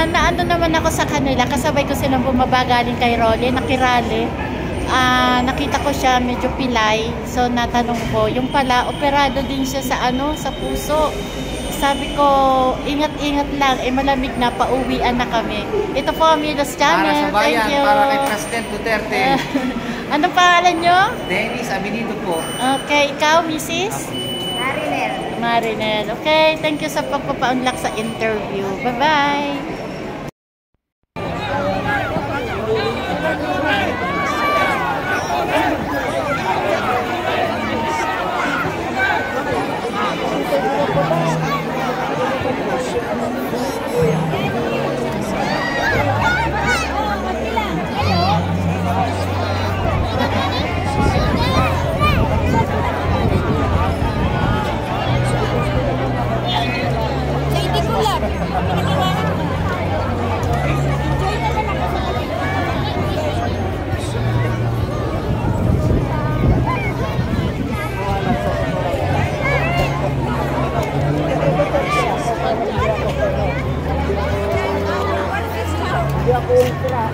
Naano naman ako sa kanila, kasabay ko silang bumaba galing kay Rolly, nakirali. Nakita ko siya medyo pilay, so natanong ko, yung pala operado din siya sa sa puso. Sabi ko, ingat-ingat lang, malamig na, pauwian na kami. Ito po ang Milos Channel. Para sa bayan, thank you. para kay President Duterte. Anong pangalan nyo? Dennis Abinido po. Okay, ikaw, Mrs.? Marinel. Marinel. Okay, thank you sa pagpapaunlak sa interview. Bye-bye. Ako ultra.